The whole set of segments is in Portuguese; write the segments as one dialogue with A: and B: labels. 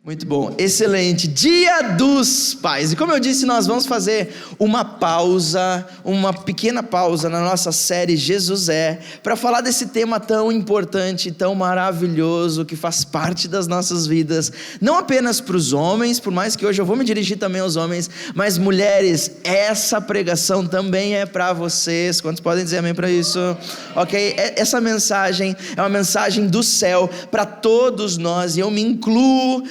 A: Muito bom, excelente. Dia dos Pais. E como eu disse, nós vamos fazer uma pequena pausa na nossa série Jesus é, para falar desse tema tão importante, tão maravilhoso, que faz parte das nossas vidas, não apenas para os homens, por mais que hoje eu vou me dirigir também aos homens, mas mulheres, essa pregação também é para vocês. Quantos podem dizer amém para isso? Ok? Essa mensagem é uma mensagem do céu para todos nós, e eu me incluo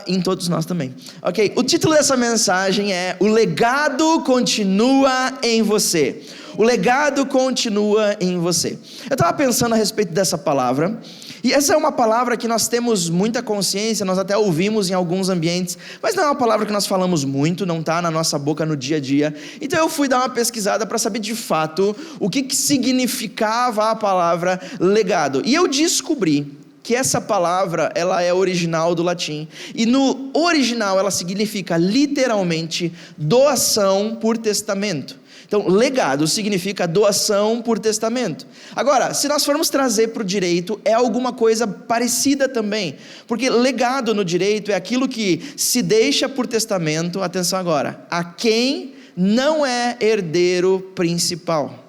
A: em todos nós também. Ok, o título dessa mensagem é: o legado continua em você. O legado continua em você. Eu estava pensando a respeito dessa palavra, e essa é uma palavra que nós temos muita consciência, nós até ouvimos em alguns ambientes, mas não é uma palavra que nós falamos muito, não está na nossa boca no dia a dia. Então eu fui dar uma pesquisada para saber de fato o que significava a palavra legado, e eu descobri que essa palavra, ela é original do latim, e no original ela significa literalmente doação por testamento. Então, legado significa doação por testamento. Agora, se nós formos trazer para o direito, é alguma coisa parecida também, porque legado no direito é aquilo que se deixa por testamento, atenção agora, a quem não é herdeiro principal.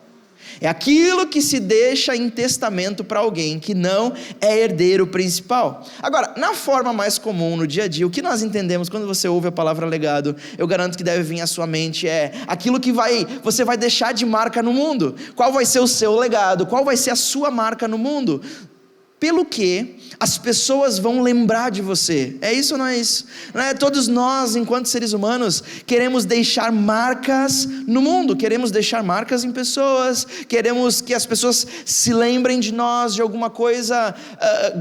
A: É aquilo que se deixa em testamento para alguém que não é herdeiro principal. Agora, na forma mais comum, no dia a dia, o que nós entendemos quando você ouve a palavra legado, eu garanto que deve vir à sua mente, é aquilo que você vai deixar de marca no mundo. Qual vai ser o seu legado? Qual vai ser a sua marca no mundo? Pelo que as pessoas vão lembrar de você. É isso ou não é isso? Não é? Todos nós, enquanto seres humanos, queremos deixar marcas no mundo, queremos deixar marcas em pessoas, queremos que as pessoas se lembrem de nós, de alguma coisa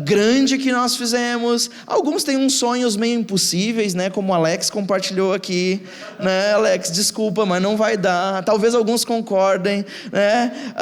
A: grande que nós fizemos. Alguns têm uns sonhos meio impossíveis, né? Como o Alex compartilhou aqui, né? Alex, desculpa, mas não vai dar. Talvez alguns concordem, né?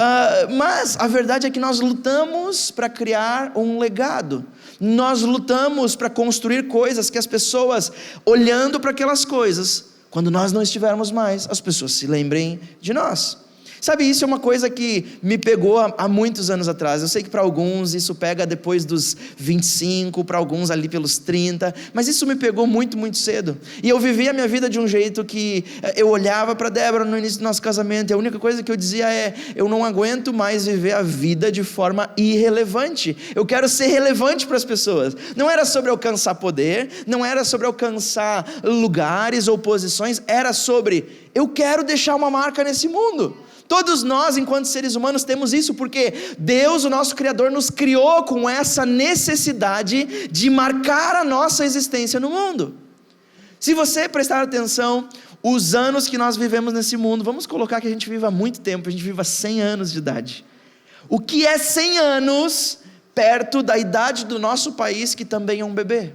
A: Mas a verdade é que nós lutamos para criar um legado. Nós lutamos para construir coisas que as pessoas, olhando para aquelas coisas, quando nós não estivermos mais, as pessoas se lembrem de nós. Sabe, isso é uma coisa que me pegou há muitos anos atrás. Eu sei que para alguns isso pega depois dos 25, para alguns ali pelos 30, mas isso me pegou muito, muito cedo. E eu vivi a minha vida de um jeito que eu olhava para Débora no início do nosso casamento, e a única coisa que eu dizia é: eu não aguento mais viver a vida de forma irrelevante. Eu quero ser relevante para as pessoas. Não era sobre alcançar poder, não era sobre alcançar lugares ou posições, era sobre: eu quero deixar uma marca nesse mundo. Todos nós, enquanto seres humanos, temos isso, porque Deus, o nosso Criador, nos criou com essa necessidade de marcar a nossa existência no mundo. Se você prestar atenção, os anos que nós vivemos nesse mundo, vamos colocar que a gente viva muito tempo, a gente viva 100 anos de idade. O que é 100 anos perto da idade do nosso país, que também é um bebê?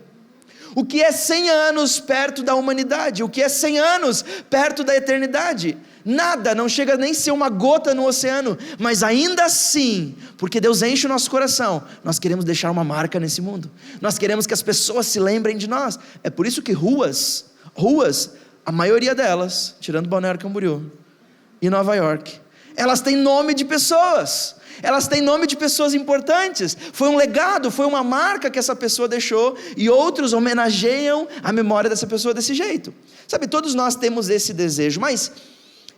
A: O que é 100 anos perto da humanidade? O que é 100 anos perto da eternidade? Nada, não chega nem a ser uma gota no oceano, mas ainda assim, porque Deus enche o nosso coração, nós queremos deixar uma marca nesse mundo, nós queremos que as pessoas se lembrem de nós. É por isso que ruas, a maioria delas, tirando Balneário Camboriú e Nova York, elas têm nome de pessoas, elas têm nome de pessoas importantes. Foi um legado, foi uma marca que essa pessoa deixou, e outros homenageiam a memória dessa pessoa desse jeito. Sabe, todos nós temos esse desejo, mas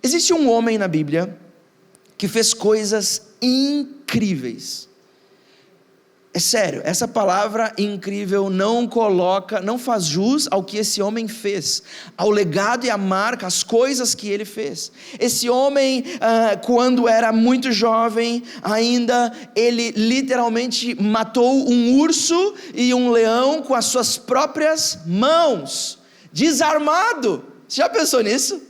A: existe um homem na Bíblia que fez coisas incríveis. É sério, essa palavra incrível não faz jus ao que esse homem fez, ao legado e à marca, as coisas que ele fez. Esse homem, quando era muito jovem ainda, ele literalmente matou um urso e um leão com as suas próprias mãos, desarmado. Você já pensou nisso?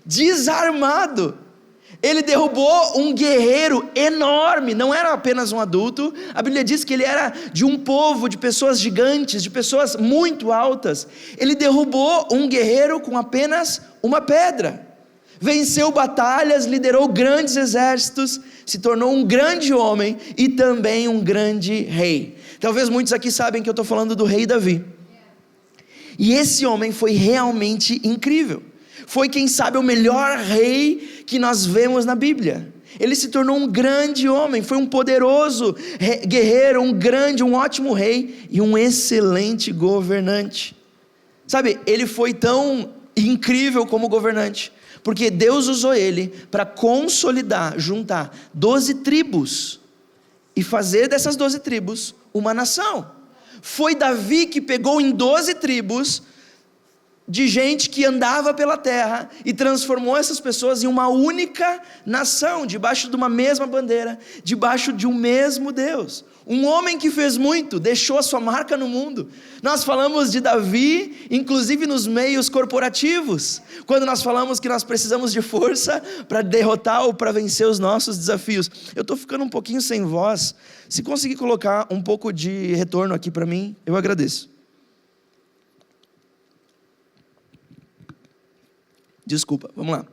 A: Desarmado. Ele derrubou um guerreiro enorme, não era apenas um adulto. A Bíblia diz que ele era de um povo, de pessoas gigantes, de pessoas muito altas. Ele derrubou um guerreiro com apenas uma pedra. Venceu batalhas, liderou grandes exércitos, se tornou um grande homem e também um grande rei. Talvez muitos aqui sabem que eu estou falando do rei Davi. E esse homem foi realmente incrível. Foi, quem sabe, o melhor rei que nós vemos na Bíblia. Ele se tornou um grande homem, foi um poderoso guerreiro, um ótimo rei e um excelente governante. Sabe, ele foi tão incrível como governante, porque Deus usou ele para consolidar, juntar 12 tribos e fazer dessas 12 tribos uma nação. Foi Davi que pegou em 12 tribos de gente que andava pela terra e transformou essas pessoas em uma única nação, debaixo de uma mesma bandeira, debaixo de um mesmo Deus. Um homem que fez muito, deixou a sua marca no mundo. Nós falamos de Davi, inclusive nos meios corporativos, quando nós falamos que nós precisamos de força para derrotar ou para vencer os nossos desafios. Eu estou ficando um pouquinho sem voz. Se conseguir colocar um pouco de retorno aqui para mim, eu agradeço. Desculpa, vamos lá.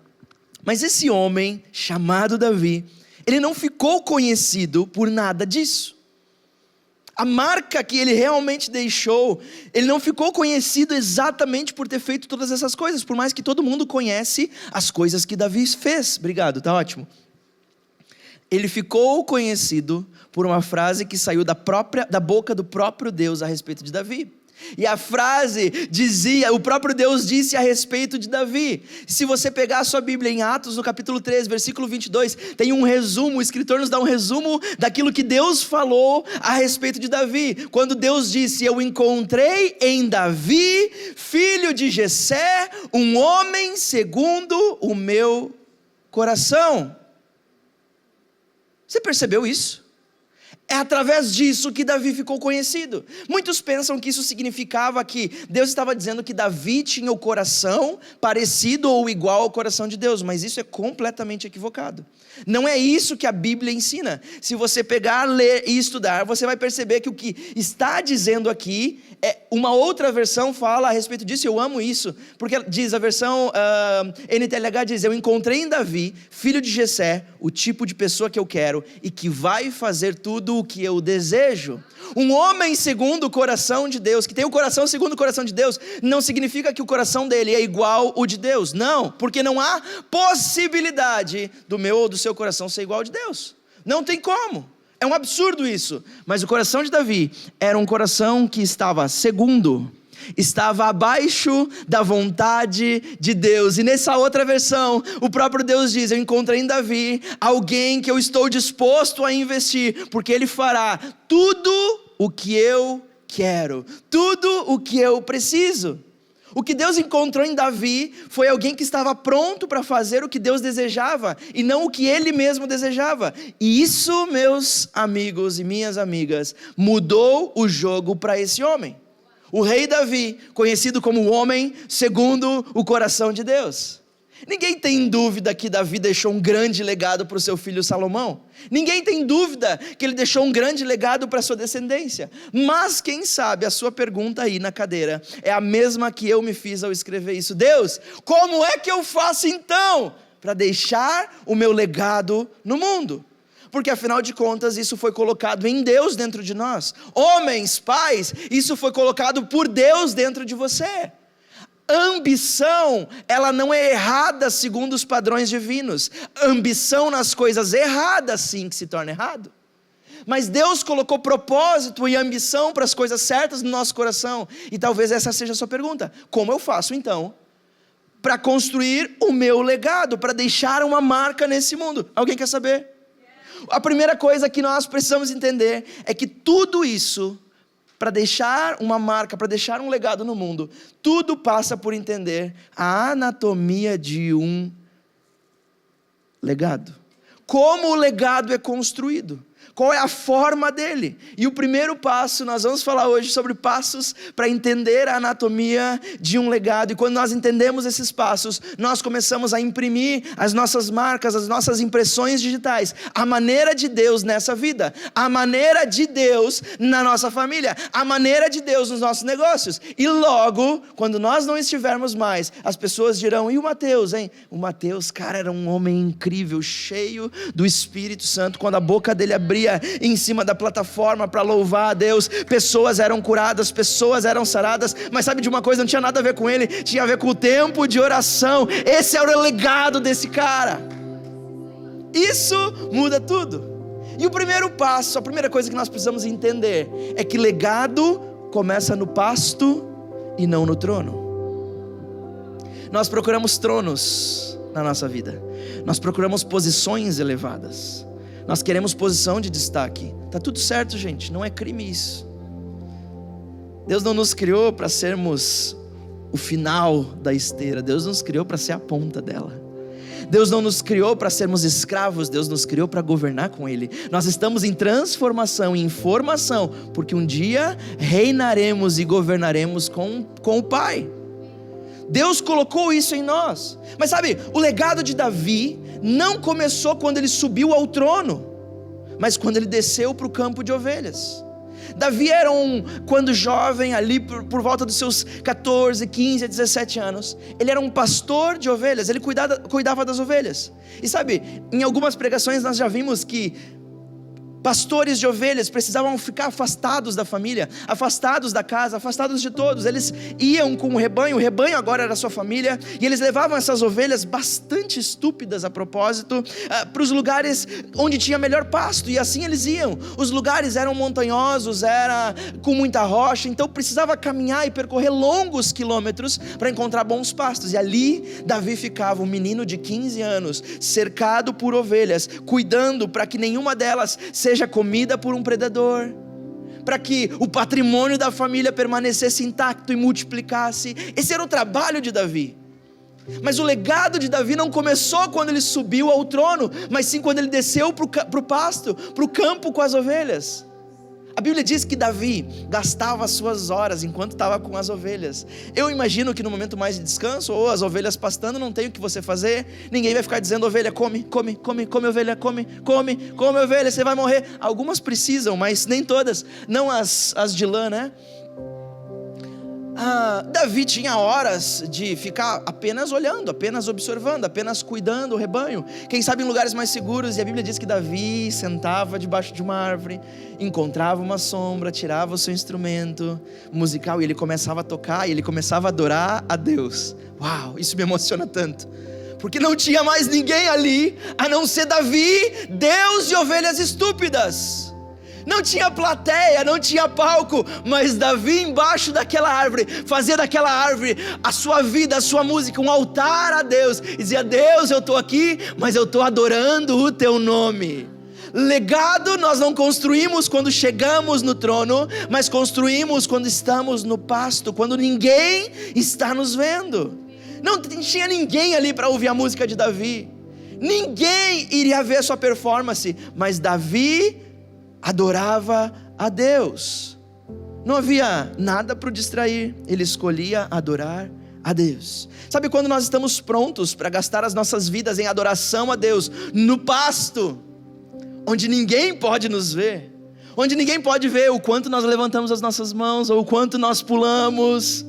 A: Mas esse homem chamado Davi, ele não ficou conhecido por nada disso. A marca que ele realmente deixou, ele não ficou conhecido exatamente por ter feito todas essas coisas, por mais que todo mundo conhece as coisas que Davi fez. Obrigado, tá ótimo. Ele ficou conhecido por uma frase que saiu da boca do próprio Deus a respeito de Davi. E a frase dizia, o próprio Deus disse a respeito de Davi. Se você pegar a sua Bíblia em Atos, no capítulo 13, versículo 22, tem um resumo, o escritor nos dá um resumo daquilo que Deus falou a respeito de Davi. Quando Deus disse, eu encontrei em Davi, filho de Jessé, um homem segundo o meu coração. Você percebeu isso? É através disso que Davi ficou conhecido. Muitos pensam que isso significava que Deus estava dizendo que Davi tinha o coração parecido ou igual ao coração de Deus, mas isso é completamente equivocado. Não é isso que a Bíblia ensina. Se você pegar, ler e estudar, você vai perceber que o que está dizendo aqui, uma outra versão fala a respeito disso. Eu amo isso, porque diz a versão NTLH, diz, eu encontrei em Davi, filho de Jessé, o tipo de pessoa que eu quero e que vai fazer tudo o que eu desejo. Um homem segundo o coração de Deus, que tem o coração segundo o coração de Deus, não significa que o coração dele é igual ao de Deus. Não, porque não há possibilidade do meu ou do seu coração ser igual ao de Deus. Não tem como. É um absurdo isso. Mas o coração de Davi era um coração que estava estava abaixo da vontade de Deus. E nessa outra versão, o próprio Deus diz, eu encontrei em Davi alguém que eu estou disposto a investir, porque ele fará tudo o que eu quero, tudo o que eu preciso. O que Deus encontrou em Davi foi alguém que estava pronto para fazer o que Deus desejava e não o que ele mesmo desejava. E isso, meus amigos e minhas amigas, mudou o jogo para esse homem. O rei Davi, conhecido como o homem segundo o coração de Deus. Ninguém tem dúvida que Davi deixou um grande legado para o seu filho Salomão. Ninguém tem dúvida que ele deixou um grande legado para a sua descendência. Mas quem sabe a sua pergunta aí na cadeira é a mesma que eu me fiz ao escrever isso. Deus, como é que eu faço então para deixar o meu legado no mundo? Porque afinal de contas isso foi colocado em Deus dentro de nós. Homens, pais, isso foi colocado por Deus dentro de você. Ambição, ela não é errada segundo os padrões divinos. Ambição nas coisas erradas, sim, que se torna errado. Mas Deus colocou propósito e ambição para as coisas certas no nosso coração. E talvez essa seja a sua pergunta. Como eu faço então para construir o meu legado, para deixar uma marca nesse mundo? Alguém quer saber? A primeira coisa que nós precisamos entender é que tudo isso, para deixar uma marca, para deixar um legado no mundo, tudo passa por entender a anatomia de um legado. Como o legado é construído. Qual é a forma dele? E o primeiro passo, nós vamos falar hoje sobre passos para entender a anatomia de um legado. E quando nós entendemos esses passos, nós começamos a imprimir as nossas marcas, as nossas impressões digitais. A maneira de Deus nessa vida. A maneira de Deus na nossa família. A maneira de Deus nos nossos negócios. E logo, quando nós não estivermos mais, as pessoas dirão, e o Mateus, hein? O Mateus, cara, era um homem incrível, cheio do Espírito Santo. Quando a boca dele abria em cima da plataforma para louvar a Deus, pessoas eram curadas, pessoas eram saradas, mas sabe de uma coisa, não tinha nada a ver com ele, tinha a ver com o tempo de oração. Esse era o legado desse cara. Isso muda tudo. E o primeiro passo, a primeira coisa que nós precisamos entender é que legado começa no pasto e não no trono. Nós procuramos tronos na nossa vida. Nós procuramos posições elevadas. Nós queremos posição de destaque. Tá tudo certo, gente, não é crime isso. Deus não nos criou para sermos o final da esteira. Deus nos criou para ser a ponta dela. Deus não nos criou para sermos escravos. Deus nos criou para governar com Ele. Nós estamos em transformação, em formação, porque um dia reinaremos e governaremos com o Pai. Deus colocou isso em nós. Mas sabe, o legado de Davi não começou quando ele subiu ao trono, mas quando ele desceu para o campo de ovelhas. Davi era quando jovem, ali por volta dos seus 14, 15, 17 anos, ele era um pastor de ovelhas, ele cuidava das ovelhas. E sabe, em algumas pregações nós já vimos que pastores de ovelhas precisavam ficar afastados da família, afastados da casa, afastados de todos. Eles iam com o rebanho agora era sua família, e eles levavam essas ovelhas bastante estúpidas a propósito, para os lugares onde tinha melhor pasto, e assim eles iam. Os lugares eram montanhosos, era com muita rocha, então precisava caminhar e percorrer longos quilômetros para encontrar bons pastos, e ali Davi ficava, um menino de 15 anos, cercado por ovelhas, cuidando para que nenhuma delas seja comida por um predador, para que o patrimônio da família permanecesse intacto e multiplicasse. Esse era o trabalho de Davi. Mas o legado de Davi não começou quando ele subiu ao trono, mas sim quando ele desceu para o pasto, para o campo com as ovelhas. A Bíblia diz que Davi gastava as suas horas enquanto estava com as ovelhas. Eu imagino que no momento mais de descanso, ou as ovelhas pastando, não tem o que você fazer, ninguém vai ficar dizendo: ovelha, come ovelha, come ovelha, você vai morrer. Algumas precisam, mas nem todas, não as de lã, né? Davi tinha horas de ficar apenas olhando, apenas observando, apenas cuidando do rebanho, quem sabe em lugares mais seguros. E a Bíblia diz que Davi sentava debaixo de uma árvore, encontrava uma sombra, tirava o seu instrumento musical e ele começava a tocar, e ele começava a adorar a Deus. Uau, isso me emociona tanto, porque não tinha mais ninguém ali a não ser Davi, Deus e ovelhas estúpidas. Não tinha plateia, não tinha palco, mas Davi embaixo daquela árvore, fazia daquela árvore a sua vida, a sua música, um altar a Deus, e dizia: Deus, eu estou aqui, mas eu estou adorando o teu nome. Legado nós não construímos quando chegamos no trono, mas construímos quando estamos no pasto, quando ninguém está nos vendo. Não tinha ninguém ali para ouvir a música de Davi, ninguém iria ver a sua performance, mas Davi adorava a Deus. Não havia nada para o distrair, ele escolhia adorar a Deus. Sabe quando nós estamos prontos para gastar as nossas vidas em adoração a Deus, no pasto, onde ninguém pode nos ver, onde ninguém pode ver o quanto nós levantamos as nossas mãos, ou o quanto nós pulamos,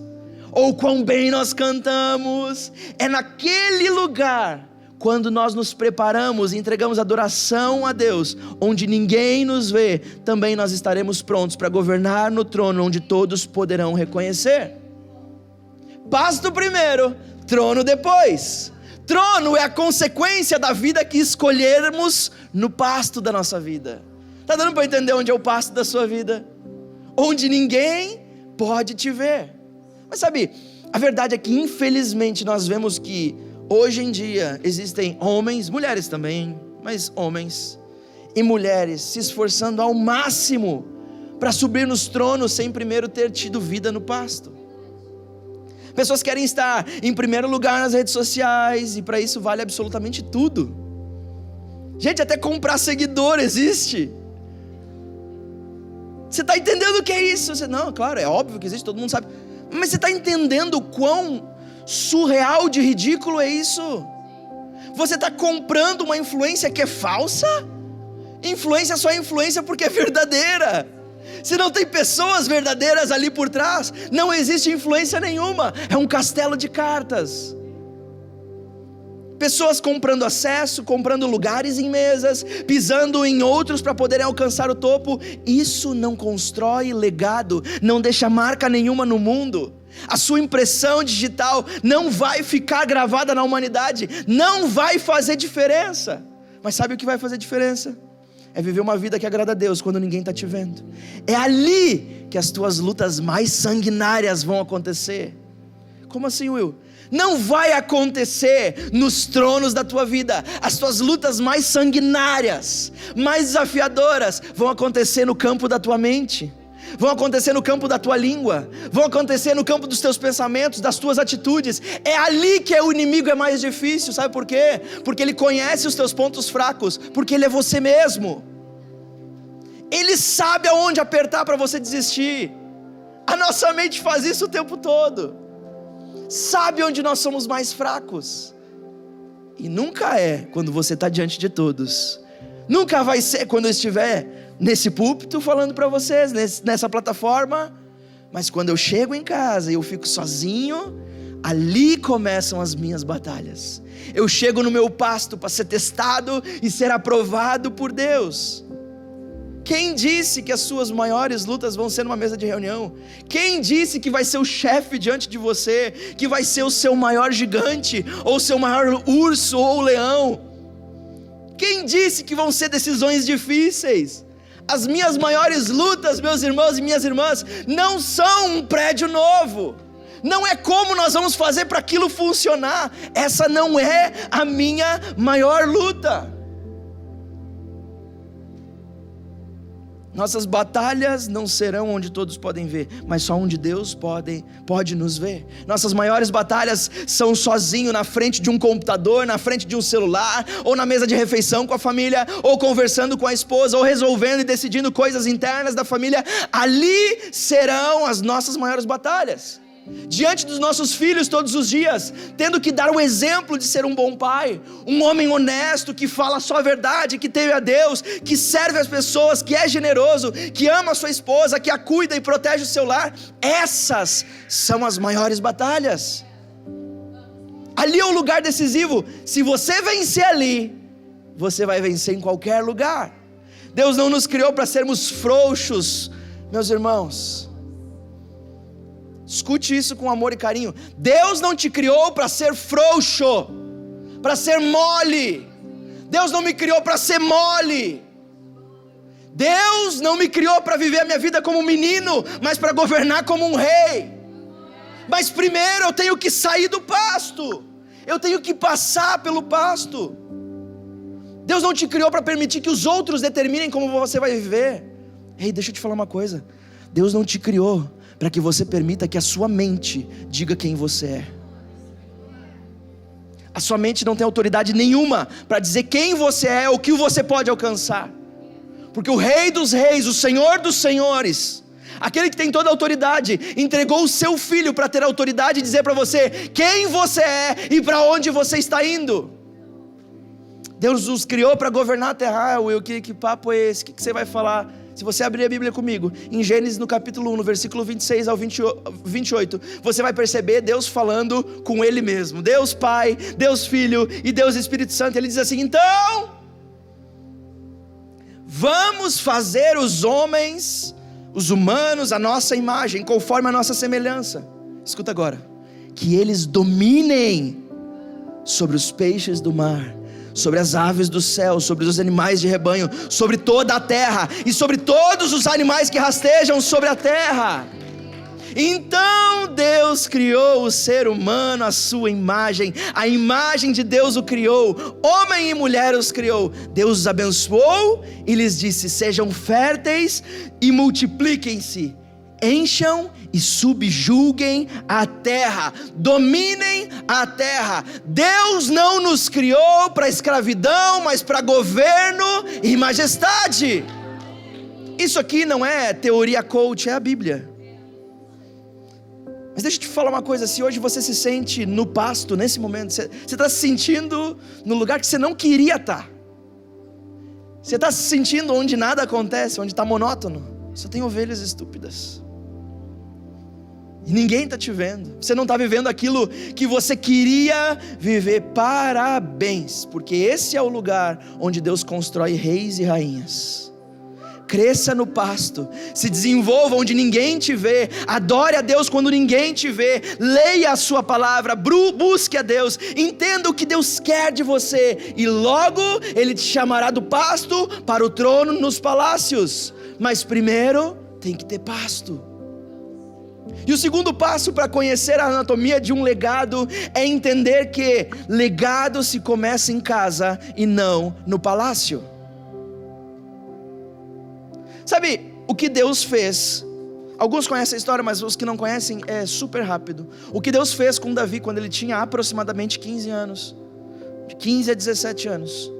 A: ou quão bem nós cantamos. É naquele lugar, quando nós nos preparamos e entregamos adoração a Deus, onde ninguém nos vê, também nós estaremos prontos para governar no trono, onde todos poderão reconhecer. Pasto primeiro, trono depois. Trono é a consequência da vida que escolhermos no pasto da nossa vida. Está dando para entender onde é o pasto da sua vida? Onde ninguém pode te ver. Mas sabe, a verdade é que infelizmente nós vemos que hoje em dia existem homens, mulheres também, mas homens e mulheres se esforçando ao máximo para subir nos tronos sem primeiro ter tido vida no pasto. Pessoas querem estar em primeiro lugar nas redes sociais, e para isso vale absolutamente tudo. Gente, até comprar seguidor existe. Você está entendendo o que é isso? Não, claro, é óbvio que existe, todo mundo sabe. Mas você está entendendo o quão surreal de ridículo é isso? Você está comprando uma influência que é falsa? Influência só é influência porque é verdadeira. Se não tem pessoas verdadeiras ali por trás, não existe influência nenhuma. É um castelo de cartas. Pessoas comprando acesso, comprando lugares em mesas, pisando em outros para poderem alcançar o topo. Isso não constrói legado, não deixa marca nenhuma no mundo. A sua impressão digital não vai ficar gravada na humanidade, não vai fazer diferença. Mas sabe o que vai fazer diferença? é viver uma vida que agrada a Deus quando ninguém está te vendo. É ali que as tuas lutas mais sanguinárias vão acontecer. Como assim, Will? Não vai acontecer nos tronos da tua vida. As tuas lutas mais sanguinárias, mais desafiadoras, vão acontecer no campo da tua mente, vão acontecer no campo da tua língua, vão acontecer no campo dos teus pensamentos, das tuas atitudes. É ali que o inimigo é mais difícil. Sabe por quê? Porque ele conhece os teus pontos fracos, porque ele é você mesmo. Ele sabe aonde apertar para você desistir. A nossa mente faz isso o tempo todo. Sabe onde nós somos mais fracos. E nunca é quando você está diante de todos. Nunca vai ser quando eu estiver nesse púlpito falando para vocês, nessa plataforma. Mas quando eu chego em casa e eu fico sozinho, ali começam as minhas batalhas. Eu chego no meu pasto para ser testado e ser aprovado por Deus. Quem disse que as suas maiores lutas vão ser numa mesa de reunião? Quem disse que vai ser o chefe diante de você, que vai ser o seu maior gigante, ou o seu maior urso ou leão? Quem disse que vão ser decisões difíceis? As minhas maiores lutas, meus irmãos e minhas irmãs, não são um prédio novo. Não é como nós vamos fazer para aquilo funcionar. Essa não é a minha maior luta. Nossas batalhas não serão onde todos podem ver, mas só onde Deus pode nos ver. Nossas maiores batalhas são sozinho, na frente de um computador, na frente de um celular, ou na mesa de refeição com a família, ou conversando com a esposa, ou resolvendo e decidindo coisas internas da família. Ali serão as nossas maiores batalhas. Diante dos nossos filhos todos os dias, tendo que dar o exemplo de ser um bom pai, um homem honesto, que fala só a verdade, que teme a Deus, que serve as pessoas, que é generoso, que ama a sua esposa, que a cuida e protege o seu lar. Essas são as maiores batalhas. Ali é o lugar decisivo. Se você vencer ali, você vai vencer em qualquer lugar. Deus não nos criou para sermos frouxos, meus irmãos. Escute isso com amor e carinho. Deus não te criou para ser frouxo, para ser mole. Deus não me criou para ser mole. Deus não me criou para viver a minha vida como um menino, mas para governar como um rei. Mas primeiro eu tenho que sair do pasto. Eu tenho que passar pelo pasto. Deus não te criou para permitir que os outros determinem como você vai viver. Ei, deixa eu te falar uma coisa. Deus não te criou para que você permita que a sua mente diga quem você é. A sua mente não tem autoridade nenhuma para dizer quem você é, ou o que você pode alcançar. Porque o Rei dos Reis, o Senhor dos Senhores, aquele que tem toda a autoridade, entregou o seu Filho para ter autoridade e dizer para você quem você é e para onde você está indo. Deus nos criou para governar a terra. Ah, Will, que papo é esse? O que você vai falar? Se você abrir a Bíblia comigo, em Gênesis no capítulo 1, no versículo 26 ao 28, você vai perceber Deus falando com Ele mesmo. Deus Pai, Deus Filho e Deus Espírito Santo. Ele diz assim: então, vamos fazer os homens, os humanos, a nossa imagem, conforme a nossa semelhança. Escuta agora. Que eles dominem sobre os peixes do mar, sobre as aves do céu, sobre os animais de rebanho, sobre toda a terra e sobre todos os animais que rastejam sobre a terra. Então Deus criou o ser humano à sua imagem, a imagem de Deus o criou, homem e mulher os criou. Deus os abençoou e lhes disse: sejam férteis e multipliquem-se, encham e subjuguem a terra, dominem a terra. Deus não nos criou para escravidão, mas para governo e majestade. Isso aqui não é teoria coach, é a Bíblia. Mas deixa eu te falar uma coisa. Se hoje você se sente no pasto, nesse momento, você está se sentindo no lugar que você não queria estar. Você está se sentindo onde nada acontece, onde está monótono. Só tem ovelhas estúpidas. E ninguém está te vendo. Você não está vivendo aquilo que você queria viver. Parabéns, porque esse é o lugar onde Deus constrói reis e rainhas. cresça no pasto, se desenvolva onde ninguém te vê, adore a Deus quando ninguém te vê, leia a sua palavra, busque a Deus, entenda o que Deus quer de você, e logo Ele te chamará do pasto para o trono nos palácios. Mas primeiro tem que ter pasto. E o segundo passo para conhecer a anatomia de um legado é entender que legado se começa em casa e não no palácio. Sabe o que Deus fez? Alguns conhecem a história, mas os que não conhecem é super rápido. O que Deus fez com Davi quando ele tinha aproximadamente 15 anos, de 15 a 17 anos.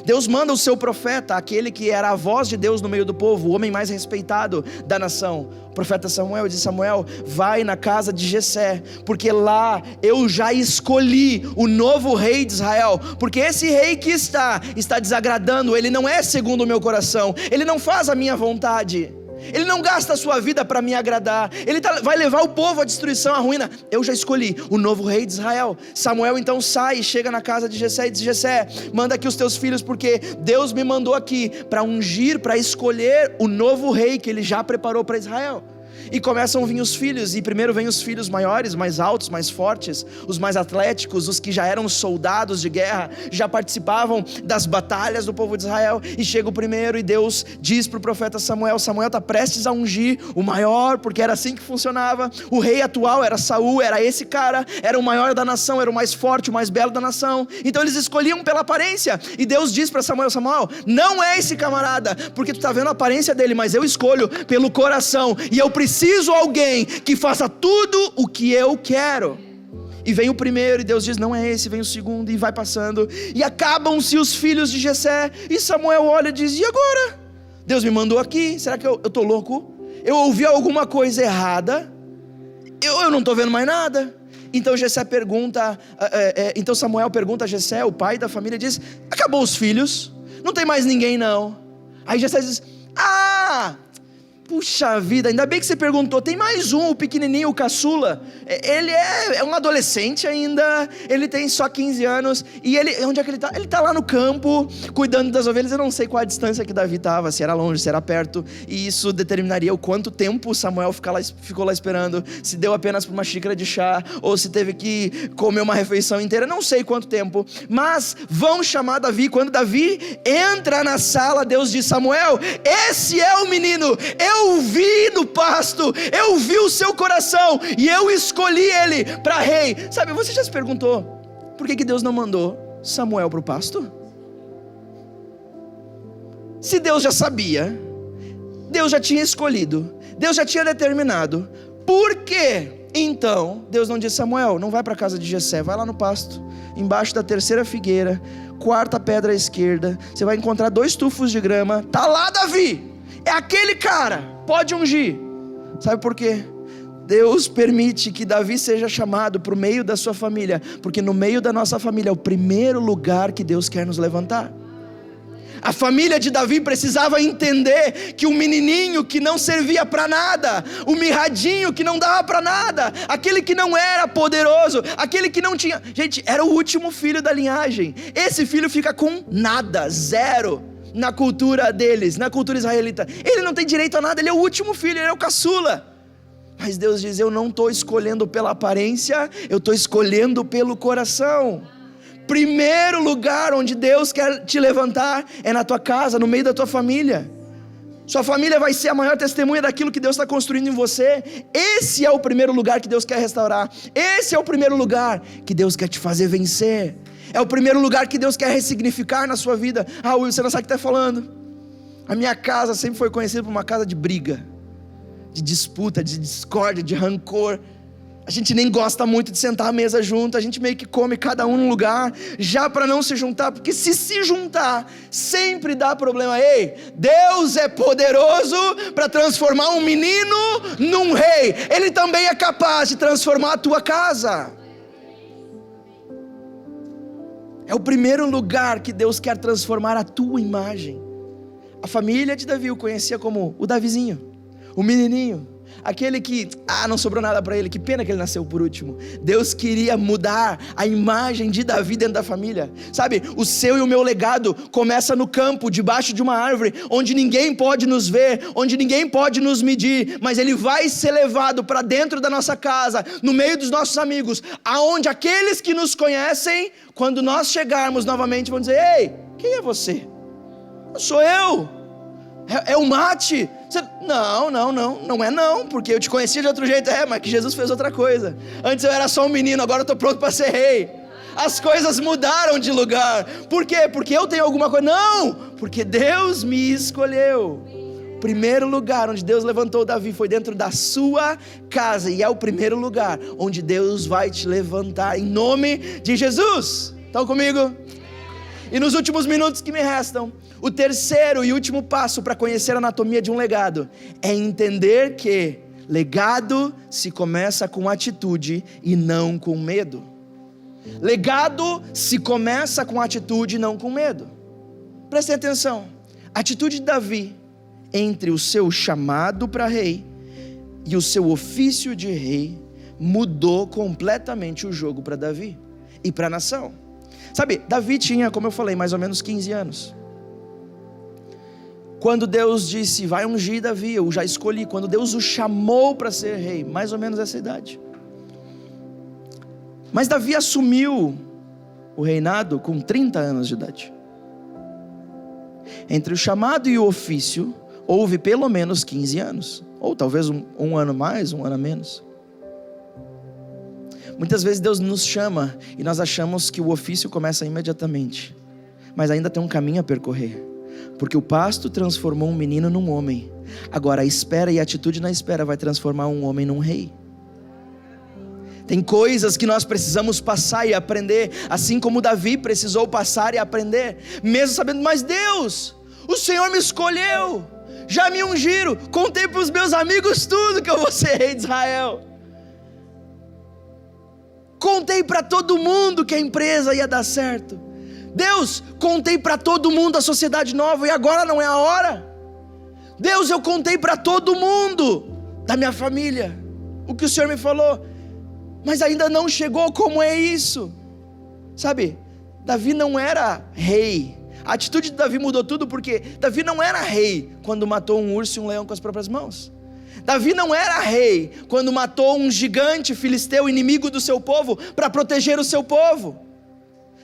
A: Deus manda o seu profeta, aquele que era a voz de Deus no meio do povo, o homem mais respeitado da nação, o profeta Samuel. Diz: Samuel, vai na casa de Jessé, porque lá eu já escolhi o novo rei de Israel, porque esse rei que está desagradando, ele não é segundo o meu coração, ele não faz a minha vontade, ele não gasta a sua vida para me agradar, ele vai levar o povo à destruição, à ruína. Eu já escolhi o novo rei de Israel. Samuel então sai e chega na casa de Jessé e diz: Jessé, manda aqui os teus filhos, porque Deus me mandou aqui para ungir, para escolher o novo rei que Ele já preparou para Israel. E começam a vir os filhos, e primeiro vem os filhos maiores, mais altos, mais fortes, os mais atléticos, os que já eram soldados de guerra, já participavam das batalhas do povo de Israel. E chega o primeiro, e Deus diz para o profeta Samuel: Samuel está prestes a ungir o maior, porque era assim que funcionava. O rei atual era Saul, era esse cara, era o maior da nação, era o mais forte, o mais belo da nação. Então eles escolhiam pela aparência, e Deus diz para Samuel: Samuel, não é esse camarada, porque tu está vendo a aparência dele, mas eu escolho pelo coração, e eu preciso alguém que faça tudo o que eu quero. E vem o primeiro, e Deus diz: não é esse. Vem o segundo, e vai passando, e acabam-se os filhos de Jessé. E Samuel olha e diz: e agora? Deus me mandou aqui, será que eu estou louco? Eu ouvi alguma coisa errada? Eu não estou vendo mais nada. Então então Samuel pergunta a Jessé, o pai da família, diz: acabou os filhos? Não tem mais ninguém não? Aí Jessé diz: puxa vida, ainda bem que você perguntou, tem mais um, o pequenininho, o caçula. Ele é um adolescente ainda, ele tem só 15 anos, e onde é que ele está? Ele está lá no campo, cuidando das ovelhas. Eu não sei qual a distância que Davi estava, se era longe, se era perto, e isso determinaria o quanto tempo Samuel ficou lá esperando, se deu apenas por uma xícara de chá, ou se teve que comer uma refeição inteira, não sei quanto tempo, mas vão chamar Davi. Quando Davi entra na sala, Deus diz: Samuel, esse é o menino, eu vi no pasto, eu vi o seu coração, e eu escolhi ele para rei. Sabe, você já se perguntou por que Deus não mandou Samuel para o pasto? Se Deus já sabia, Deus já tinha escolhido, Deus já tinha determinado, por que então Deus não disse: Samuel, não vai para a casa de Jessé, vai lá no pasto, embaixo da terceira figueira, quarta pedra à esquerda, você vai encontrar 2 tufos de grama, tá lá Davi, é aquele cara, pode ungir. Sabe por quê? Deus permite que Davi seja chamado para o meio da sua família, porque no meio da nossa família é o primeiro lugar que Deus quer nos levantar. A família de Davi precisava entender que o menininho que não servia para nada, o mirradinho que não dava para nada, aquele que não era poderoso, aquele que não tinha... Gente, era o último filho da linhagem. Esse filho fica com nada, zero. Na cultura deles, na cultura israelita, ele não tem direito a nada, ele é o último filho, ele é o caçula. Mas Deus diz: eu não estou escolhendo pela aparência, eu estou escolhendo pelo coração. Primeiro lugar onde Deus quer te levantar é na tua casa, no meio da tua família. Sua família vai ser a maior testemunha daquilo que Deus está construindo em você. Esse é o primeiro lugar que Deus quer restaurar. Esse é o primeiro lugar que Deus quer te fazer vencer. É o primeiro lugar que Deus quer ressignificar na sua vida. Will, você não sabe o que está falando. A minha casa sempre foi conhecida por uma casa de briga, de disputa, de discórdia, de rancor. A gente nem gosta muito de sentar à mesa junto, a gente meio que come cada um num lugar, já para não se juntar, porque se juntar, sempre dá problema. Ei, Deus é poderoso para transformar um menino num rei. Ele também é capaz de transformar a tua casa. É o primeiro lugar que Deus quer transformar a tua imagem. A família de Davi o conhecia como o Davizinho, o menininho, aquele que, não sobrou nada para ele, que pena que ele nasceu por último. Deus queria mudar a imagem de Davi dentro da família. Sabe, o seu e o meu legado começa no campo, debaixo de uma árvore, onde ninguém pode nos ver, onde ninguém pode nos medir, mas ele vai ser levado para dentro da nossa casa, no meio dos nossos amigos, aonde aqueles que nos conhecem, quando nós chegarmos novamente, vão dizer: ei, quem é você? Sou eu. É o Mate? Não é não, porque eu te conhecia de outro jeito. Mas que Jesus fez outra coisa. Antes eu era só um menino, agora eu estou pronto para ser rei. As coisas mudaram de lugar. Por quê? Porque eu tenho alguma coisa? Não, porque Deus me escolheu. O primeiro lugar onde Deus levantou Davi foi dentro da sua casa, e é o primeiro lugar onde Deus vai te levantar, em nome de Jesus. Estão comigo? E nos últimos minutos que me restam, o terceiro e último passo para conhecer a anatomia de um legado é entender que legado se começa com atitude e não com medo. Legado se começa com atitude e não com medo. Prestem atenção, a atitude de Davi entre o seu chamado para rei e o seu ofício de rei mudou completamente o jogo para Davi e para a nação. Sabe, Davi tinha, como eu falei, mais ou menos 15 anos. Quando Deus disse: vai ungir Davi, eu já escolhi. Quando Deus o chamou para ser rei, mais ou menos essa idade. Mas Davi assumiu o reinado com 30 anos de idade. Entre o chamado e o ofício, houve pelo menos 15 anos. Ou talvez um ano mais, um ano a menos. Muitas vezes Deus nos chama e nós achamos que o ofício começa imediatamente. Mas ainda tem um caminho a percorrer. Porque o pasto transformou um menino num homem. Agora a espera e a atitude na espera vai transformar um homem num rei. Tem coisas que nós precisamos passar e aprender, assim como Davi precisou passar e aprender, mesmo sabendo: mas Deus, o Senhor me escolheu, já me ungiram, contei para os meus amigos tudo que eu vou ser rei de Israel. Contei para todo mundo que a empresa ia dar certo. Deus, contei para todo mundo a sociedade nova, e agora não é a hora? Deus, eu contei para todo mundo da minha família o que o Senhor me falou, mas ainda não chegou. Como é isso? Sabe, Davi não era rei. A atitude de Davi mudou tudo, porque Davi não era rei quando matou um urso e um leão com as próprias mãos. Davi não era rei quando matou um gigante filisteu, inimigo do seu povo, para proteger o seu povo.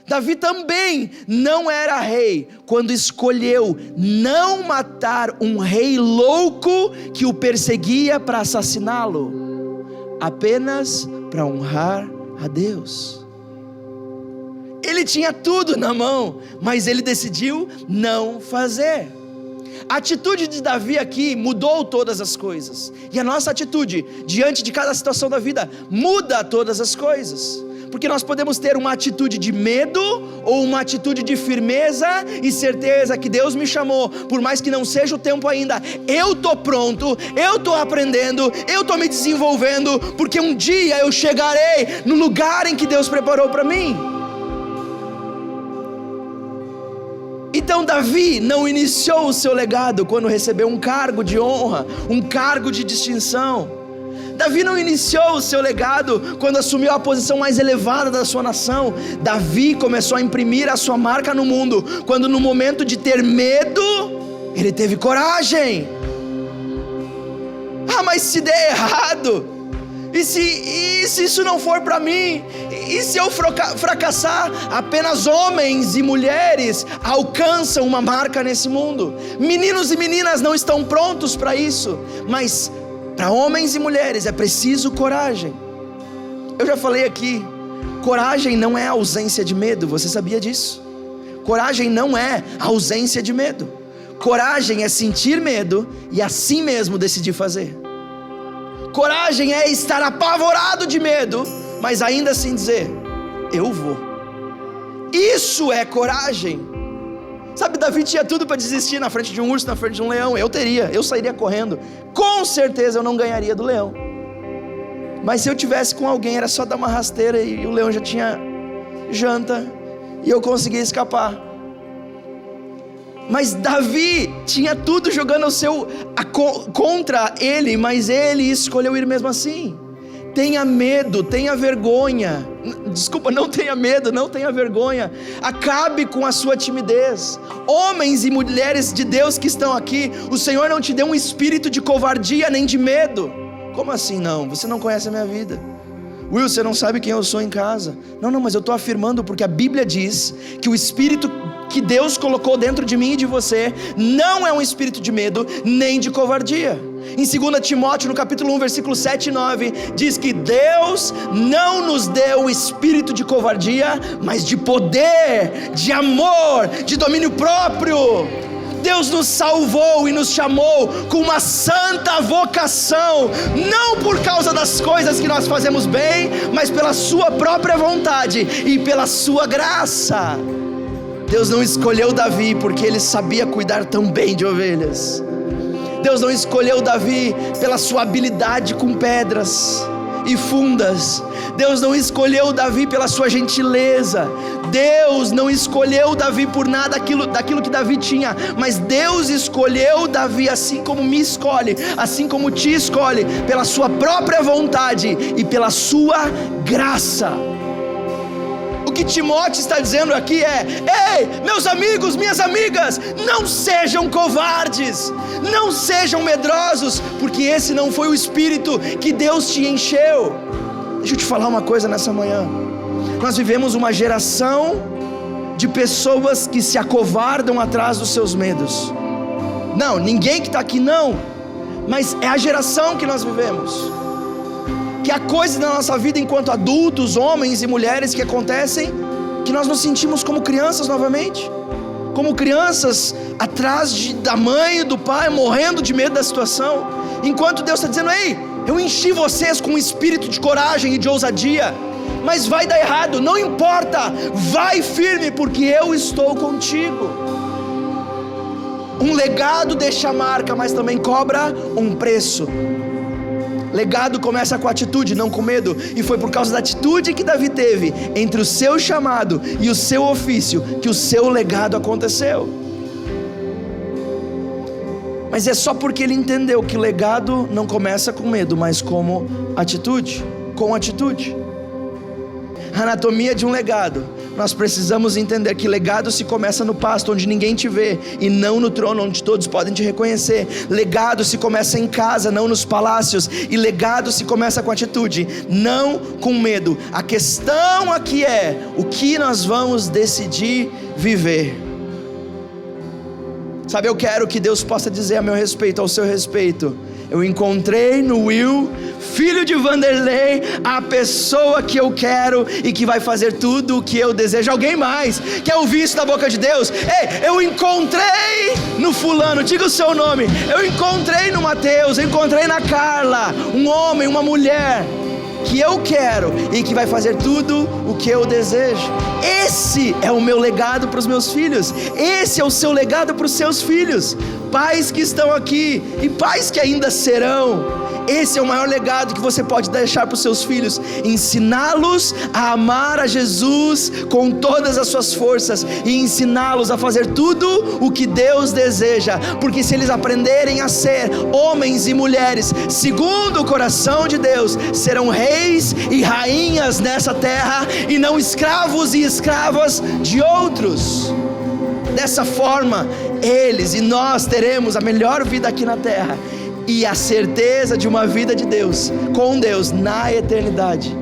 A: Davi também não era rei quando escolheu não matar um rei louco que o perseguia para assassiná-lo, apenas para honrar a Deus. Ele tinha tudo na mão, mas ele decidiu não fazer. A atitude de Davi aqui mudou todas as coisas, e a nossa atitude diante de cada situação da vida muda todas as coisas. Porque nós podemos ter uma atitude de medo ou uma atitude de firmeza e certeza que Deus me chamou, por mais que não seja o tempo ainda, eu estou pronto, eu estou aprendendo, eu estou me desenvolvendo, porque um dia eu chegarei no lugar em que Deus preparou para mim. Então Davi não iniciou o seu legado quando recebeu um cargo de honra, um cargo de distinção. Davi não iniciou o seu legado quando assumiu a posição mais elevada da sua nação. Davi começou a imprimir a sua marca no mundo quando, no momento de ter medo, ele teve coragem. Mas se der errado, e se isso não for para mim, e se eu fracassar? Apenas homens e mulheres alcançam uma marca nesse mundo. Meninos e meninas não estão prontos para isso, mas para homens e mulheres é preciso coragem. Eu já falei aqui, coragem não é ausência de medo, você sabia disso? Coragem não é ausência de medo. Coragem é sentir medo e assim mesmo decidir fazer. Coragem é estar apavorado de medo, mas ainda assim dizer: eu vou. Isso é coragem. Sabe, Davi tinha tudo para desistir na frente de um urso, na frente de um leão. Eu sairia correndo. Com certeza eu não ganharia do leão. Mas se eu tivesse com alguém, era só dar uma rasteira e o leão já tinha janta e eu conseguia escapar. Mas Davi tinha tudo jogando contra ele, mas ele escolheu ir mesmo assim. Tenha medo, tenha vergonha. Desculpa, não tenha medo, não tenha vergonha. Acabe com a sua timidez. Homens e mulheres de Deus que estão aqui, o Senhor não te deu um espírito de covardia nem de medo. Como assim não? Você não conhece a minha vida. Will, você não sabe quem eu sou em casa. Não, mas eu estou afirmando porque a Bíblia diz que o espírito que Deus colocou dentro de mim e de você não é um espírito de medo nem de covardia. Em 2 Timóteo, no capítulo 1, versículo 7 e 9, diz que Deus não nos deu o espírito de covardia, mas de poder, de amor, de domínio próprio. Deus nos salvou e nos chamou com uma santa vocação, não por causa das coisas que nós fazemos bem, mas pela sua própria vontade e pela sua graça. Deus não escolheu Davi porque ele sabia cuidar tão bem de ovelhas. Deus não escolheu Davi pela sua habilidade com pedras e fundas. Deus não escolheu Davi pela sua gentileza. Deus não escolheu Davi por nada daquilo que Davi tinha, mas Deus escolheu Davi assim como me escolhe, assim como te escolhe, pela sua própria vontade e pela sua graça. O que Timóteo está dizendo aqui é: ei, meus amigos, minhas amigas, não sejam covardes, não sejam medrosos, porque esse não foi o espírito que Deus te encheu. Deixa eu te falar uma coisa nessa manhã. Nós vivemos uma geração de pessoas que se acovardam atrás dos seus medos. Não, ninguém que está aqui não, mas é a geração que nós vivemos. Que há coisas na nossa vida enquanto adultos, homens e mulheres, que acontecem, que nós nos sentimos como crianças novamente. Como crianças atrás da mãe e do pai, morrendo de medo da situação. Enquanto Deus está dizendo: ei, eu enchi vocês com um espírito de coragem e de ousadia, mas vai dar errado, não importa, vai firme, porque eu estou contigo. Um legado deixa marca, mas também cobra um preço. Legado começa com atitude, não com medo. E foi por causa da atitude que Davi teve entre o seu chamado e o seu ofício que o seu legado aconteceu. Mas é só porque ele entendeu que legado não começa com medo, mas com atitude. A anatomia de um legado. Nós precisamos entender que legado se começa no pasto, onde ninguém te vê, e não no trono, onde todos podem te reconhecer. Legado se começa em casa, não nos palácios. E legado se começa com atitude, não com medo. A questão aqui é: o que nós vamos decidir viver? Sabe, eu quero que Deus possa dizer a meu respeito, ao seu respeito: eu encontrei no Will, filho de Vanderlei, a pessoa que eu quero e que vai fazer tudo o que eu desejo. Alguém mais quer ouvir isso da boca de Deus? Ei, eu encontrei no fulano, diga o seu nome. Eu encontrei no Mateus, eu encontrei na Carla, um homem, uma mulher que eu quero e que vai fazer tudo o que eu desejo. Esse é o meu legado para os meus filhos. Esse é o seu legado para os seus filhos. Pais que estão aqui e pais que ainda serão. Esse é o maior legado que você pode deixar para os seus filhos: ensiná-los a amar a Jesus com todas as suas forças e ensiná-los a fazer tudo o que Deus deseja, porque se eles aprenderem a ser homens e mulheres segundo o coração de Deus, serão reis e rainhas nessa terra e não escravos e escravas de outros. Dessa forma, eles e nós teremos a melhor vida aqui na terra e a certeza de uma vida de Deus, com Deus, na eternidade.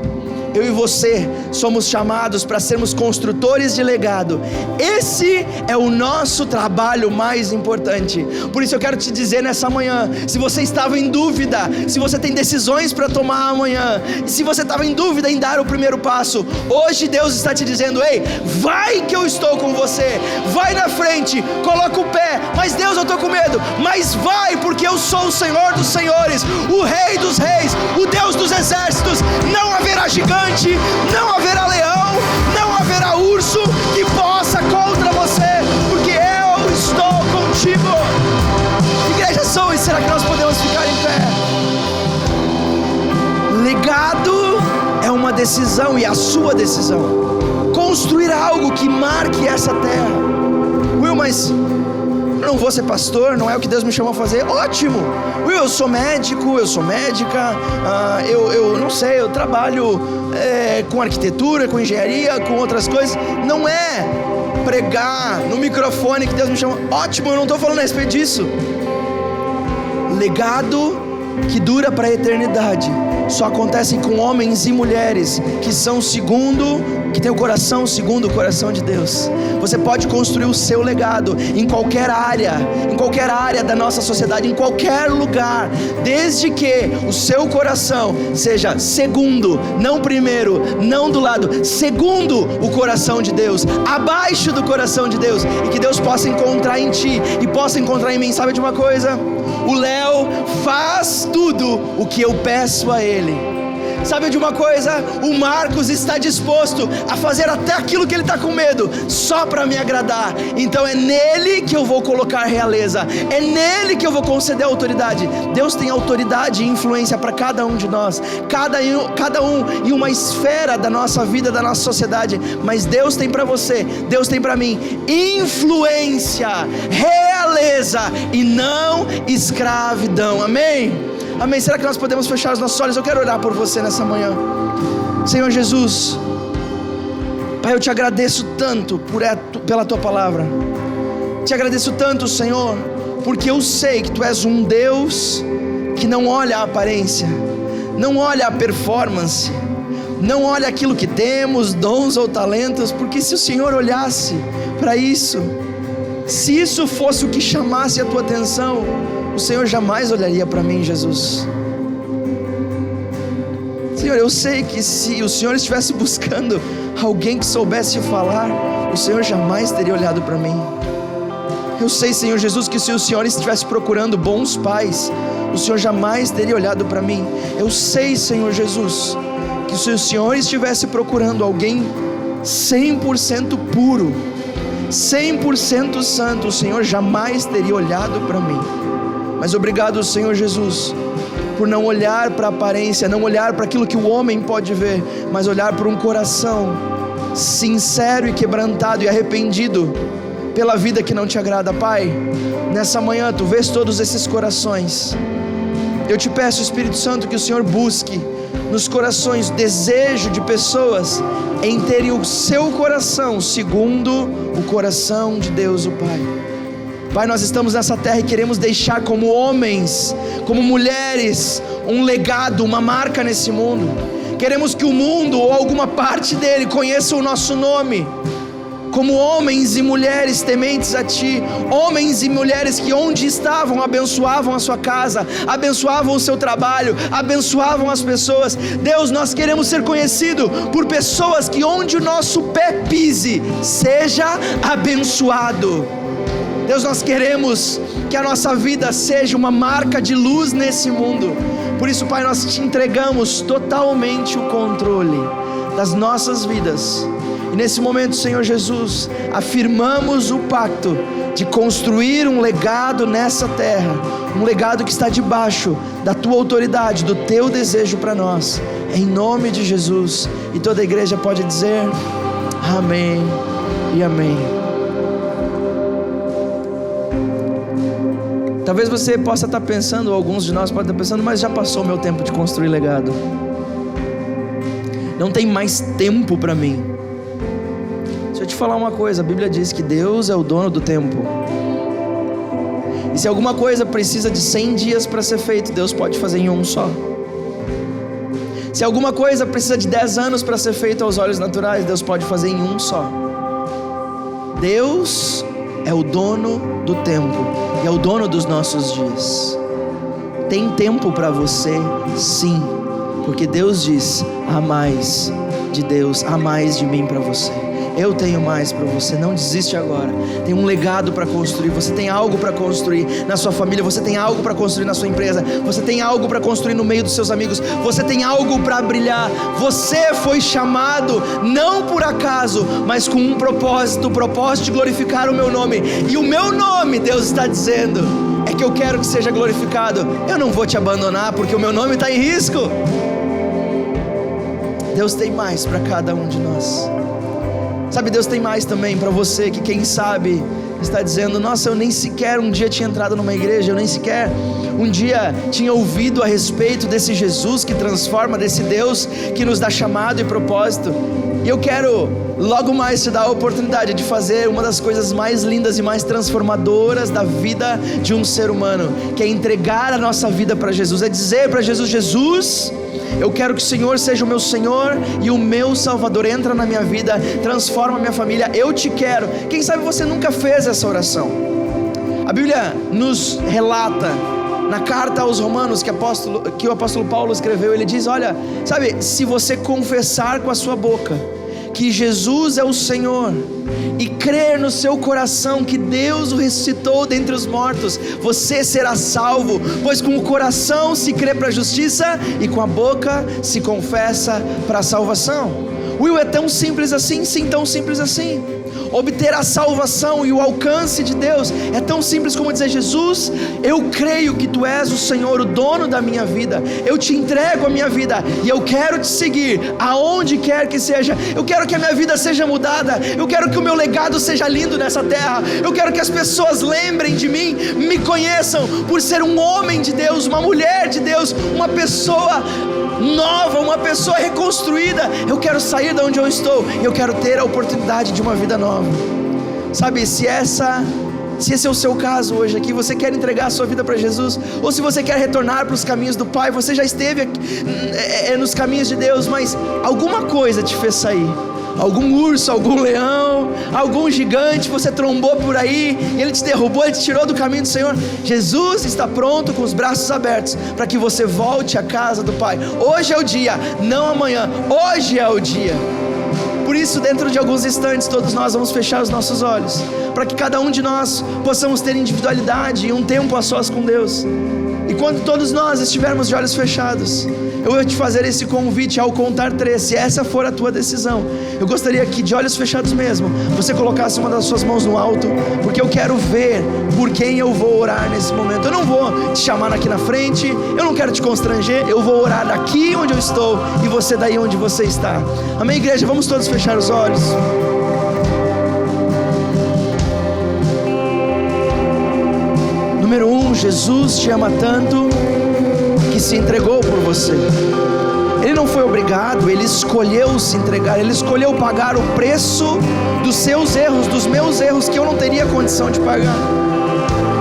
A: Eu e você somos chamados para sermos construtores de legado. Esse é o nosso trabalho mais importante. Por isso eu quero te dizer nessa manhã, se você estava em dúvida, se você tem decisões para tomar amanhã, se você estava em dúvida em dar o primeiro passo, hoje Deus está te dizendo: ei, vai que eu estou com você, vai na frente, coloca o pé. Mas Deus, eu estou com medo. Mas vai, porque eu sou o Senhor dos senhores, o Rei dos reis, o Deus dos exércitos. Não haverá gigante, não haverá leão, não haverá urso que possa contra você, porque eu estou contigo. Igreja Sois, será que nós podemos ficar em pé? Legado é uma decisão, e a sua decisão. Construir algo que marque essa terra. Will, mas não vou ser pastor, não é o que Deus me chamou a fazer. Ótimo! Will, eu sou médico, eu sou médica, eu não sei, eu trabalho com arquitetura, com engenharia, com outras coisas. Não é pregar no microfone que Deus me chamou. Ótimo, eu não estou falando a respeito disso. Legado que dura para a eternidade só acontecem com homens e mulheres que são que tem o coração segundo o coração de Deus. Você pode construir o seu legado em qualquer área da nossa sociedade, em qualquer lugar, desde que o seu coração seja segundo, não primeiro, não do lado, segundo o coração de Deus, abaixo do coração de Deus, e que Deus possa encontrar em ti e possa encontrar em mim. Sabe de uma coisa? O Léo faz tudo o que eu peço a ele. Sabe de uma coisa? O Marcos está disposto a fazer até aquilo que ele está com medo, só para me agradar. Então é nele que eu vou colocar realeza, é nele que eu vou conceder autoridade. Deus tem autoridade e influência para cada um de nós, cada um em uma esfera da nossa vida, da nossa sociedade. Mas Deus tem para você, Deus tem para mim influência, realeza e não escravidão. Amém? Amém. Será que nós podemos fechar os nossos olhos? Eu quero orar por você nessa manhã. Senhor Jesus, Pai, eu te agradeço tanto pela tua palavra. Te agradeço tanto, Senhor, porque eu sei que tu és um Deus que não olha a aparência, não olha a performance, não olha aquilo que temos, dons ou talentos, porque se o Senhor olhasse para isso, se isso fosse o que chamasse a tua atenção, o Senhor jamais olharia para mim, Jesus. Senhor, eu sei que se o Senhor estivesse buscando alguém que soubesse falar, o Senhor jamais teria olhado para mim. Eu sei, Senhor Jesus, que se o Senhor estivesse procurando bons pais, o Senhor jamais teria olhado para mim. Eu sei, Senhor Jesus, que se o Senhor estivesse procurando alguém 100% puro, 100% santo, o Senhor jamais teria olhado para mim. Mas obrigado, Senhor Jesus, por não olhar para a aparência, não olhar para aquilo que o homem pode ver, mas olhar para um coração sincero e quebrantado e arrependido pela vida que não te agrada. Pai, nessa manhã tu vês todos esses corações. Eu te peço, Espírito Santo, que o Senhor busque nos corações desejo de pessoas em terem o seu coração segundo o coração de Deus o Pai. Pai, nós estamos nessa terra e queremos deixar como homens, como mulheres, um legado, uma marca nesse mundo. Queremos que o mundo ou alguma parte dele conheça o nosso nome, como homens e mulheres tementes a Ti, homens e mulheres que onde estavam abençoavam a sua casa, abençoavam o seu trabalho, abençoavam as pessoas. Deus, nós queremos ser conhecidos por pessoas que onde o nosso pé pise, seja abençoado. Deus, nós queremos que a nossa vida seja uma marca de luz nesse mundo. Por isso, Pai, nós te entregamos totalmente o controle das nossas vidas. E nesse momento, Senhor Jesus, afirmamos o pacto de construir um legado nessa terra, um legado que está debaixo da Tua autoridade, do Teu desejo para nós, em nome de Jesus. E toda a igreja pode dizer amém e amém. Talvez você possa estar pensando, ou alguns de nós podem estar pensando, mas já passou o meu tempo de construir legado, não tem mais tempo para mim. Deixa eu te falar uma coisa, a Bíblia diz que Deus é o dono do tempo. E se alguma coisa precisa de 100 dias para ser feito, Deus pode fazer em um só. Se alguma coisa precisa de 10 anos para ser feito aos olhos naturais, Deus pode fazer em um só. Deus é o dono do tempo e é o dono dos nossos dias. Tem tempo para você, sim, porque Deus diz: há mais de Deus, há mais de mim para você. Eu tenho mais para você, não desiste agora. Tem um legado para construir, você tem algo para construir na sua família, você tem algo para construir na sua empresa, você tem algo para construir no meio dos seus amigos, você tem algo para brilhar. Você foi chamado não por acaso, mas com um propósito, o propósito de glorificar o meu nome. E o meu nome, Deus está dizendo, é que eu quero que seja glorificado. Eu não vou te abandonar porque o meu nome está em risco. Deus tem mais para cada um de nós. Sabe, Deus tem mais também para você, que quem sabe está dizendo: nossa, eu nem sequer um dia tinha entrado numa igreja, eu nem sequer um dia tinha ouvido a respeito desse Jesus que transforma, desse Deus que nos dá chamado e propósito. E eu quero logo mais te dar a oportunidade de fazer uma das coisas mais lindas e mais transformadoras da vida de um ser humano, que é entregar a nossa vida para Jesus, é dizer para Jesus: Jesus, eu quero que o Senhor seja o meu Senhor e o meu Salvador. Entra na minha vida, transforma a minha família, eu te quero. Quem sabe você nunca fez essa oração? A Bíblia nos relata, na carta aos Romanos que o apóstolo Paulo escreveu, ele diz: olha, sabe, se você confessar com a sua boca que Jesus é o Senhor e crer no seu coração que Deus o ressuscitou dentre os mortos, você será salvo, pois com o coração se crê para a justiça e com a boca se confessa para a salvação. Will, é tão simples assim? Sim, tão simples assim. Obter a salvação e o alcance de Deus é tão simples como dizer: Jesus, eu creio que Tu és o Senhor, o dono da minha vida, eu te entrego a minha vida e eu quero te seguir aonde quer que seja. Eu quero que a minha vida seja mudada, eu quero que o meu legado seja lindo nessa terra, eu quero que as pessoas lembrem de mim, me conheçam por ser um homem de Deus, uma mulher de Deus, uma pessoa nova, uma pessoa reconstruída. Eu quero sair de onde eu estou e eu quero ter a oportunidade de uma vida nova. Sabe, se esse é o seu caso hoje aqui, você quer entregar a sua vida para Jesus, ou se você quer retornar para os caminhos do Pai, você já esteve aqui, nos caminhos de Deus, mas alguma coisa te fez sair. Algum urso, algum leão, algum gigante, você trombou por aí, e ele te derrubou, ele te tirou do caminho do Senhor. Jesus está pronto com os braços abertos para que você volte à casa do Pai. Hoje é o dia, não amanhã, hoje é o dia. Por isso, dentro de alguns instantes, todos nós vamos fechar os nossos olhos, para que cada um de nós possamos ter individualidade e um tempo a sós com Deus. E quando todos nós estivermos de olhos fechados, eu vou te fazer esse convite ao contar 3, se essa for a tua decisão. Eu gostaria que de olhos fechados mesmo, você colocasse uma das suas mãos no alto, porque eu quero ver por quem eu vou orar nesse momento. Eu não vou te chamar aqui na frente, eu não quero te constranger, eu vou orar daqui onde eu estou e você daí onde você está. Amém, igreja? Vamos todos fechar os olhos. Número 1, Jesus te ama tanto que se entregou por você. Ele não foi obrigado, ele escolheu se entregar, ele escolheu pagar o preço dos seus erros, dos meus erros, que eu não teria condição de pagar.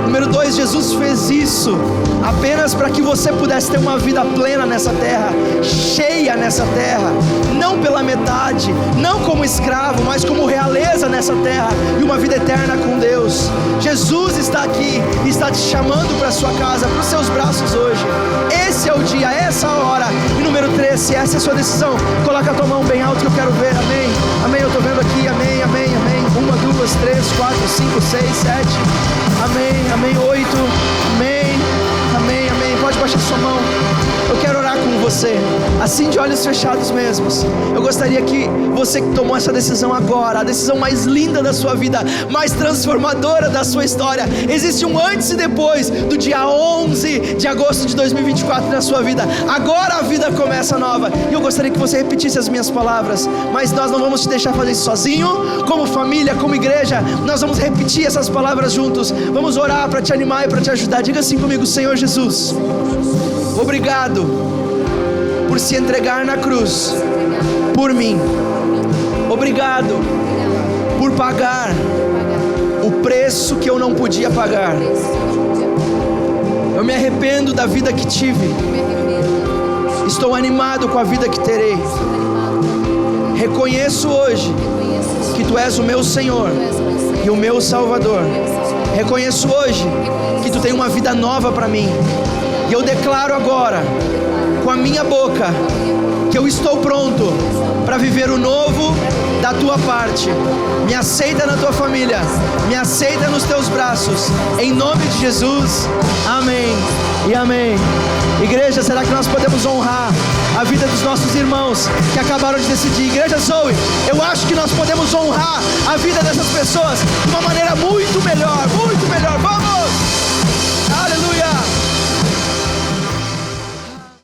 A: Número 2, Jesus fez isso apenas para que você pudesse ter uma vida plena nessa terra, cheia nessa terra, não pela metade, não como escravo, mas como realeza nessa terra, e uma vida eterna com Deus. Jesus está aqui, está te chamando para a sua casa, para os seus braços hoje. Esse é o dia, essa é a hora. E número 3, se essa é a sua decisão, coloca a tua mão bem alto que eu quero ver. Amém, amém, eu estou vendo aqui. Amém, amém, amém. 1, 2, 3, 4, 5, 6, 7. Amém, amém, 8, amém, amém, amém. Pode baixar sua mão. Eu quero orar com você, assim de olhos fechados mesmos. Eu gostaria que você que tomou essa decisão agora, a decisão mais linda da sua vida, mais transformadora da sua história, existe um antes e depois do dia 11 de agosto de 2024 na sua vida. Agora a vida começa nova. E eu gostaria que você repetisse as minhas palavras, mas nós não vamos te deixar fazer isso sozinho. Como família, como igreja, nós vamos repetir essas palavras juntos. Vamos orar para te animar e para te ajudar. Diga assim comigo: Senhor Jesus, obrigado por se entregar na cruz por mim. Obrigado por pagar o preço que eu não podia pagar. Eu me arrependo da vida que tive. Estou animado com a vida que terei. Reconheço hoje que Tu és o meu Senhor e o meu Salvador. Reconheço hoje que Tu tem uma vida nova para mim. E eu declaro agora, com a minha boca, que eu estou pronto para viver o novo da Tua parte. Me aceita na Tua família, me aceita nos Teus braços, em nome de Jesus, amém e amém. Igreja, será que nós podemos honrar a vida dos nossos irmãos que acabaram de decidir? Igreja Zoe, eu acho que nós podemos honrar a vida dessas pessoas de uma maneira muito